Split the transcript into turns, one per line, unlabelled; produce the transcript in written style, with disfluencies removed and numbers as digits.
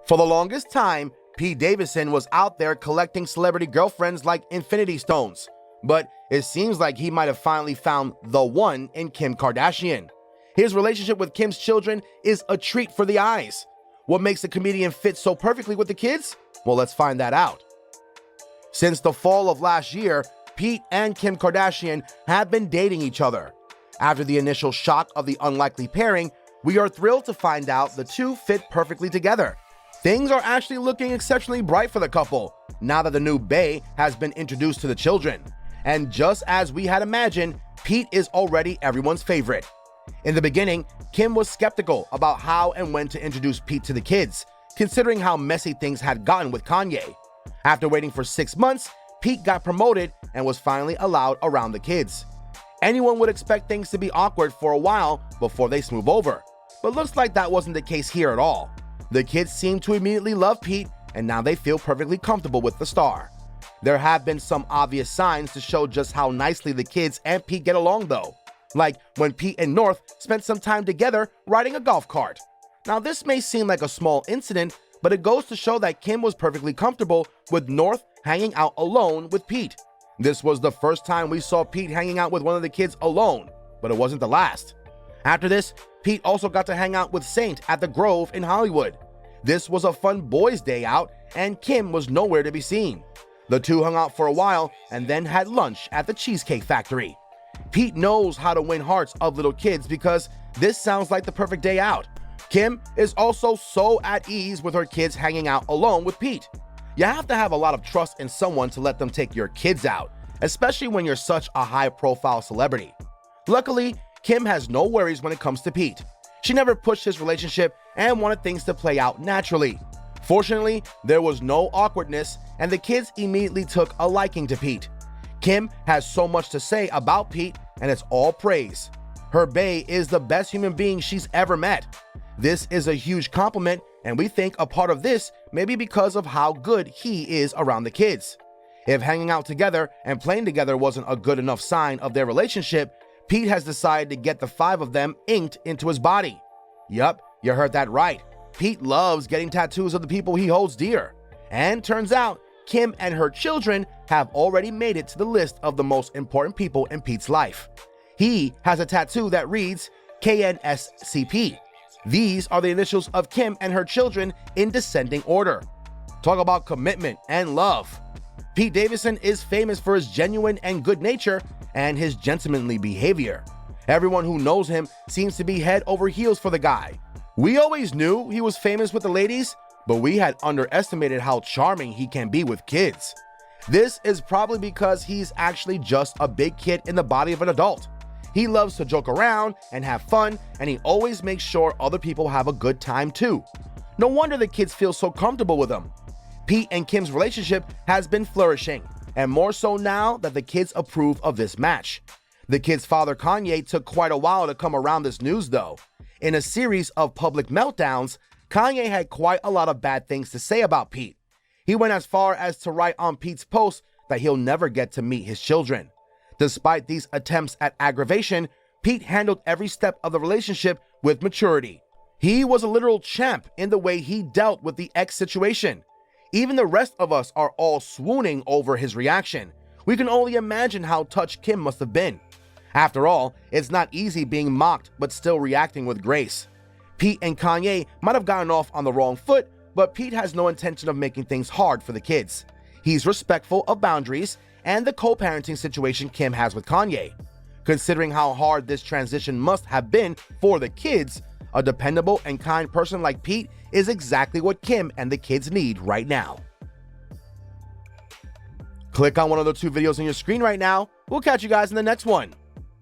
For the longest time, Pete Davidson was out there collecting celebrity girlfriends like infinity stones, but it seems like he might have finally found the one in Kim Kardashian. His relationship with Kim's children is a treat for the eyes. What makes the comedian fit so perfectly with the kids? Well, let's find that out. Since the fall of last year, Pete and Kim Kardashian have been dating each other. After the initial shock of the unlikely pairing, we are thrilled to find out the two fit perfectly together. Things are actually looking exceptionally bright for the couple, now that the new bae has been introduced to the children. And just as we had imagined, Pete is already everyone's favorite. In the beginning, Kim was skeptical about how and when to introduce Pete to the kids, considering how messy things had gotten with Kanye. After waiting for 6 months, Pete got promoted and was finally allowed around the kids. Anyone would expect things to be awkward for a while before they smooth over, but looks like that wasn't the case here at all. The kids seem to immediately love Pete, and now they feel perfectly comfortable with the star. There have been some obvious signs to show just how nicely the kids and Pete get along though, like when Pete and North spent some time together riding a golf cart. Now this may seem like a small incident, but it goes to show that Kim was perfectly comfortable with North hanging out alone with Pete. This was the first time we saw Pete hanging out with one of the kids alone, but it wasn't the last. After this, Pete also got to hang out with Saint at the Grove in Hollywood. This was a fun boys' day out, and Kim was nowhere to be seen. The two hung out for a while and then had lunch at the Cheesecake Factory. Pete knows how to win hearts of little kids because this sounds like the perfect day out. Kim is also so at ease with her kids hanging out alone with Pete. You have to have a lot of trust in someone to let them take your kids out, especially when you're such a high-profile celebrity. Luckily, Kim has no worries when it comes to Pete. She never pushed his relationship and wanted things to play out naturally. Fortunately, there was no awkwardness, and the kids immediately took a liking to Pete. Kim has so much to say about Pete, and it's all praise. Her bae is the best human being she's ever met. This is a huge compliment, and we think a part of this may be because of how good he is around the kids. If hanging out together and playing together wasn't a good enough sign of their relationship, Pete has decided to get the 5 of them inked into his body. Yup, you heard that right. Pete loves getting tattoos of the people he holds dear. And turns out, Kim and her children have already made it to the list of the most important people in Pete's life. He has a tattoo that reads KNSCP. These are the initials of Kim and her children in descending order. Talk about commitment and love. Pete Davidson is famous for his genuine and good nature and his gentlemanly behavior. Everyone who knows him seems to be head over heels for the guy. We always knew he was famous with the ladies, but we had underestimated how charming he can be with kids. This is probably because he's actually just a big kid in the body of an adult. He loves to joke around and have fun, and he always makes sure other people have a good time too. No wonder the kids feel so comfortable with him. Pete and Kim's relationship has been flourishing, and more so now that the kids approve of this match. The kids' father Kanye took quite a while to come around this news though. In a series of public meltdowns, Kanye had quite a lot of bad things to say about Pete. He went as far as to write on Pete's post that he'll never get to meet his children. Despite these attempts at aggravation, Pete handled every step of the relationship with maturity. He was a literal champ in the way he dealt with the ex situation. Even the rest of us are all swooning over his reaction. We can only imagine how touched Kim must have been. After all, it's not easy being mocked but still reacting with grace. Pete and Kanye might have gotten off on the wrong foot, but Pete has no intention of making things hard for the kids. He's respectful of boundaries and the co-parenting situation Kim has with Kanye. Considering how hard this transition must have been for the kids, a dependable and kind person like Pete is exactly what Kim and the kids need right now. Click on one of the 2 videos on your screen right now. We'll catch you guys in the next one.